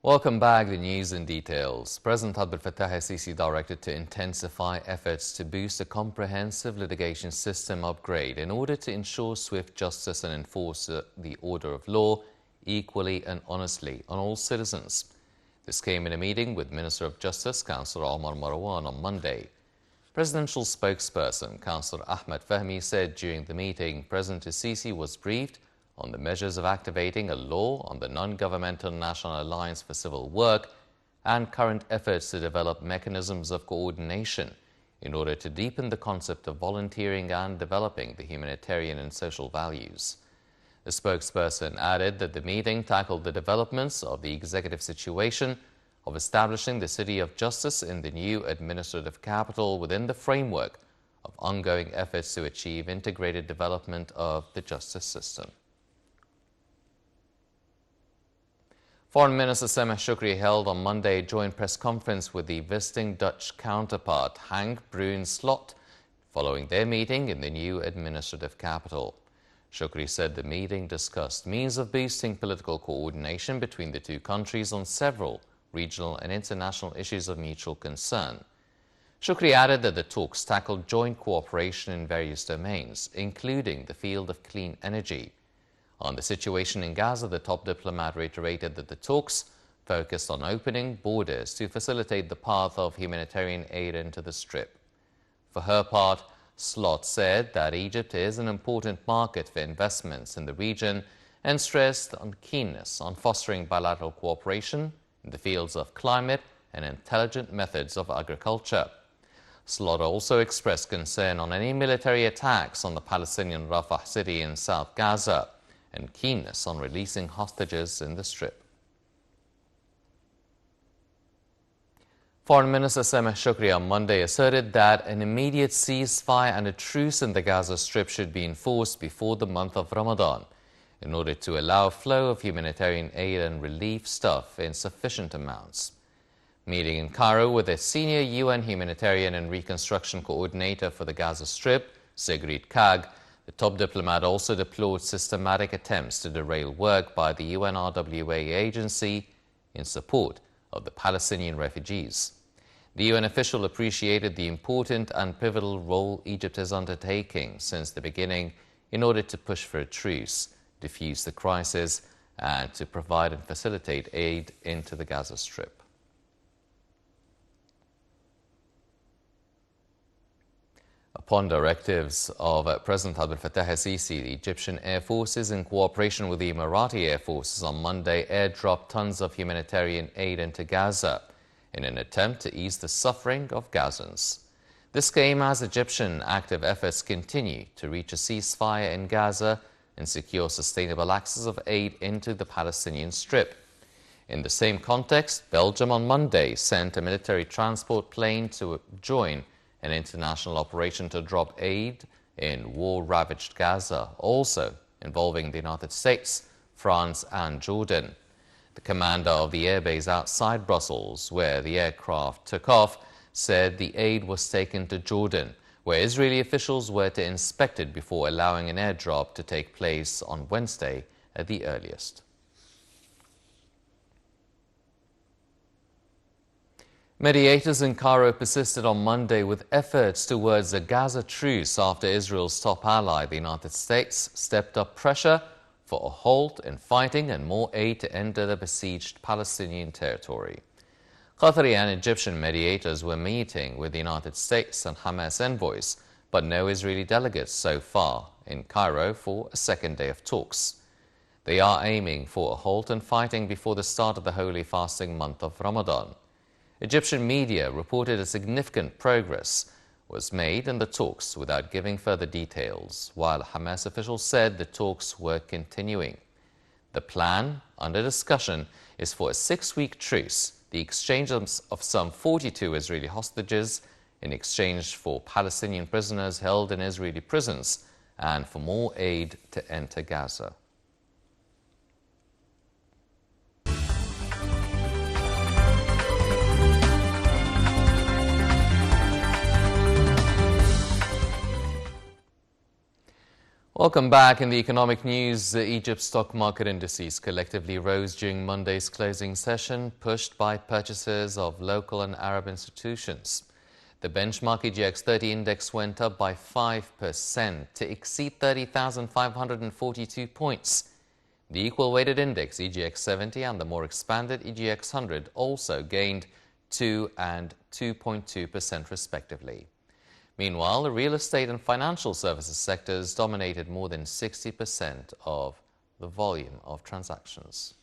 Welcome back. The news in details. President Abdel Fattah el-Sisi directed to intensify efforts to boost a comprehensive litigation system upgrade in order to ensure swift justice and enforce the order of law equally and honestly on all citizens. This came in a meeting with Minister of Justice, Councillor Omar Marwan, on Monday. Presidential spokesperson, Councillor Ahmed Fahmy, said during the meeting President el-Sisi was briefed on the measures of activating a law on the Non-Governmental National Alliance for Civil Work and current efforts to develop mechanisms of coordination in order to deepen the concept of volunteering and developing the humanitarian and social values. The spokesperson added that the meeting tackled the developments of the executive situation of establishing the City of Justice in the new administrative capital within the framework of ongoing efforts to achieve integrated development of the justice system. Foreign Minister Sameh Shoukry held on Monday a joint press conference with the visiting Dutch counterpart Henk Bruin Slot following their meeting in the new administrative capital. Shoukry said the meeting discussed means of boosting political coordination between the two countries on several regional and international issues of mutual concern. Shoukry added that the talks tackled joint cooperation in various domains, including the field of clean energy. On the situation in Gaza, the top diplomat reiterated that the talks focused on opening borders to facilitate the path of humanitarian aid into the Strip. For her part, Slot said that Egypt is an important market for investments in the region and stressed on keenness on fostering bilateral cooperation in the fields of climate and intelligent methods of agriculture. Slot also expressed concern on any military attacks on the Palestinian Rafah city in South Gaza and keenness on releasing hostages in the Strip. Foreign Minister Sameh Shoukry on Monday asserted that an immediate ceasefire and a truce in the Gaza Strip should be enforced before the month of Ramadan in order to allow a flow of humanitarian aid and relief stuff in sufficient amounts. Meeting in Cairo with a senior UN humanitarian and reconstruction coordinator for the Gaza Strip, Sigrid Kaag, the top diplomat also deplored systematic attempts to derail work by the UNRWA agency in support of the Palestinian refugees. The UN official appreciated the important and pivotal role Egypt is undertaking since the beginning in order to push for a truce, defuse the crisis, and to provide and facilitate aid into the Gaza Strip. Upon directives of President Abdel Fattah el-Sisi, the Egyptian Air Forces, in cooperation with the Emirati Air Forces, on Monday airdropped tons of humanitarian aid into Gaza in an attempt to ease the suffering of Gazans. This came as Egyptian active efforts continue to reach a ceasefire in Gaza and secure sustainable access of aid into the Palestinian Strip. In the same context, Belgium on Monday sent a military transport plane to join an international operation to drop aid in war-ravaged Gaza, also involving the United States, France and Jordan. The commander of the airbase outside Brussels, where the aircraft took off, said the aid was taken to Jordan, where Israeli officials were to inspect it before allowing an airdrop to take place on Wednesday at the earliest. Mediators in Cairo persisted on Monday with efforts towards a Gaza truce after Israel's top ally, the United States, stepped up pressure for a halt in fighting and more aid to enter the besieged Palestinian territory. Qatari and Egyptian mediators were meeting with the United States and Hamas envoys, but no Israeli delegates so far in Cairo for a second day of talks. They are aiming for a halt in fighting before the start of the holy fasting month of Ramadan. Egyptian media reported a significant progress was made in the talks without giving further details, while Hamas officials said the talks were continuing. The plan under discussion is for a 6-week truce, the exchange of some 42 Israeli hostages in exchange for Palestinian prisoners held in Israeli prisons, and for more aid to enter Gaza. Welcome back. In the economic news, Egypt's stock market indices collectively rose during Monday's closing session, pushed by purchases of local and Arab institutions. The benchmark EGX 30 index went up by 5% to exceed 30,542 points. The equal-weighted index EGX 70 and the more expanded EGX 100 also gained 2 and 2.2% respectively. Meanwhile, the real estate and financial services sectors dominated more than 60% of the volume of transactions.